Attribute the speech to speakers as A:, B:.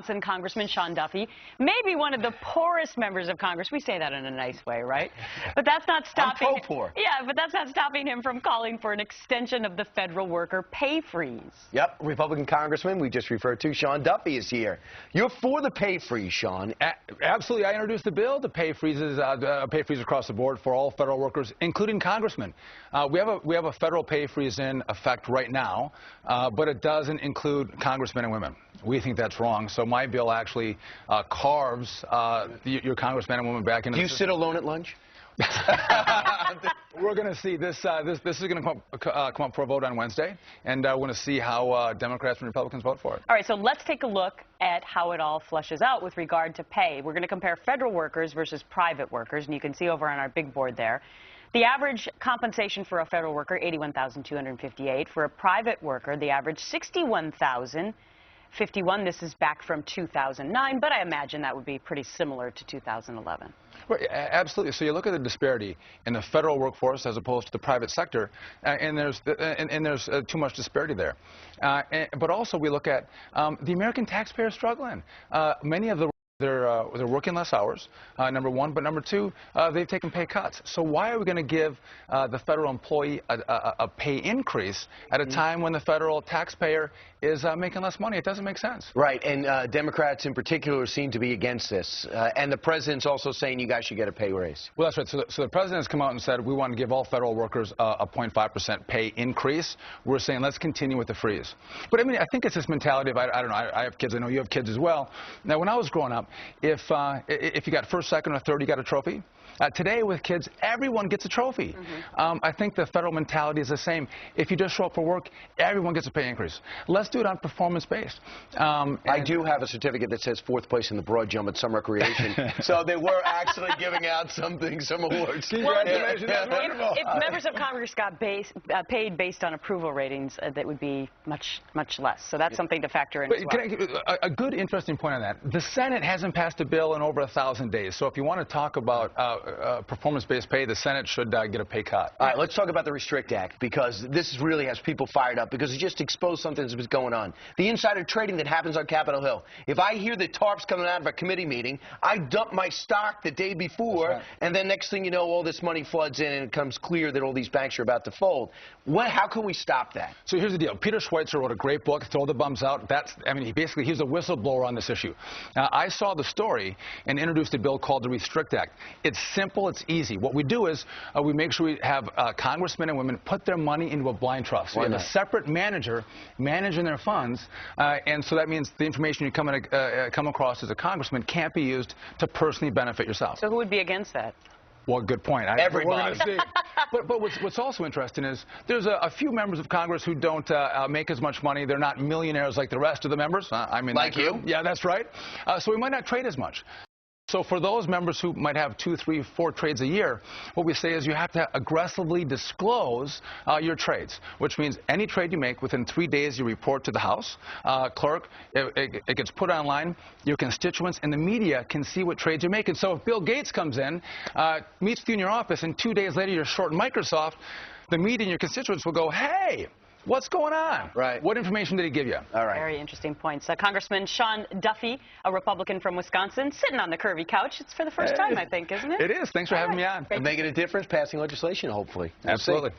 A: Wisconsin Congressman Sean Duffy, maybe one of the poorest members of Congress. We say that in a nice way, right? But that's not stopping.
B: I'm pro-poor.
A: Yeah, but that's not stopping him from calling for an extension of the federal worker pay freeze.
B: Yep, Republican Congressman we just referred to, Sean Duffy, is here. You're for the pay freeze, Sean.
C: Absolutely. I introduced the bill to pay freezes, pay freeze across the board for all federal workers, including congressmen. We have a federal pay freeze in effect right now, but it doesn't include congressmen and women. We think that's wrong. So my bill actually carves your congressmen and women back into.
B: Do you sit alone at lunch?
C: We're going to see this. This is going to come up for a vote on Wednesday, and we're going to see how Democrats and Republicans vote for it.
A: All right, so let's take a look at how it all fleshes out with regard to pay. We're going to compare federal workers versus private workers, and you can see over on our big board there. The average compensation for a federal worker, $81,258. For a private worker, the average $61,051. This is back from 2009, but I imagine that would be pretty similar to 2011.
C: Right, absolutely. So you look at the disparity in the federal workforce as opposed to the private sector, and there's too much disparity there. But also we look at the American taxpayer struggling. Many of they're working less hours, number one, but number two, they've taken pay cuts. So why are we going to give the federal employee a pay increase at a time when the federal taxpayer is making less money? It doesn't make sense.
B: Right, and Democrats in particular seem to be against this. And the president's also saying you guys should get a pay raise.
C: Well, that's right. So the president has come out and said we want to give all federal workers a 0.5% pay increase. We're saying let's continue with the freeze. But I mean, I think it's this mentality of, I don't know, I have kids, I know you have kids as well. Now, when I was growing up, if you got first, second, or third, you got a trophy. Today with kids, everyone gets a trophy. I think the federal mentality is the same. If you just show up for work, everyone gets a pay increase. Let's do it on performance-based.
B: I do have a certificate that says fourth place in the broad jump at some recreation. So they were actually giving out some awards.
C: Congratulations. That's wonderful.
A: If members of Congress got paid based on approval ratings, that would be much less. So that's something to factor in as well.
C: A good, interesting point on that. The Senate hasn't passed a bill in over 1,000 days. So if you want to talk about performance-based pay, the Senate should get a pay cut.
B: All right, let's talk about the Restrict Act, because this really has people fired up, because it just exposed something that's going on. The insider trading that happens on Capitol Hill. If I hear the TARP's coming out of a committee meeting, I dump my stock the day before, and then next thing you know, all this money floods in, and it becomes clear that all these banks are about to fold. How can we stop that?
C: So here's the deal. Peter Schweitzer wrote a great book, Throw the Bums Out. He was a whistleblower on this issue. I saw the story and introduced a bill called the Restrict Act. It's simple, it's easy. What we do is we make sure we have congressmen and women put their money into a blind trust. We have a separate manager managing their funds, and so that means the information you come across as a congressman can't be used to personally benefit yourself.
A: So who would be against that?
C: Well, good point.
B: Everybody.
C: But what's also interesting is there's a few members of Congress who don't make as much money. They're not millionaires like the rest of the members. I mean,
B: like you?
C: Yeah, that's right. So we might not trade as much. So for those members who might have 2, 3, 4 trades a year, what we say is you have to aggressively disclose your trades, which means any trade you make within 3 days you report to the House clerk. It gets put online. Your constituents and the media can see what trades you're making. So if Bill Gates comes in, meets with you in your office, and 2 days later you're short Microsoft, the media and your constituents will go, hey, what's going on?
B: Right.
C: What information did he give you?
B: All right.
A: Very interesting points. Congressman Sean Duffy, a Republican from Wisconsin, sitting on the curvy couch. It's for the first time, I think, isn't it?
C: It is. Thanks for having me on.
B: And making a difference, passing legislation, hopefully.
C: Absolutely.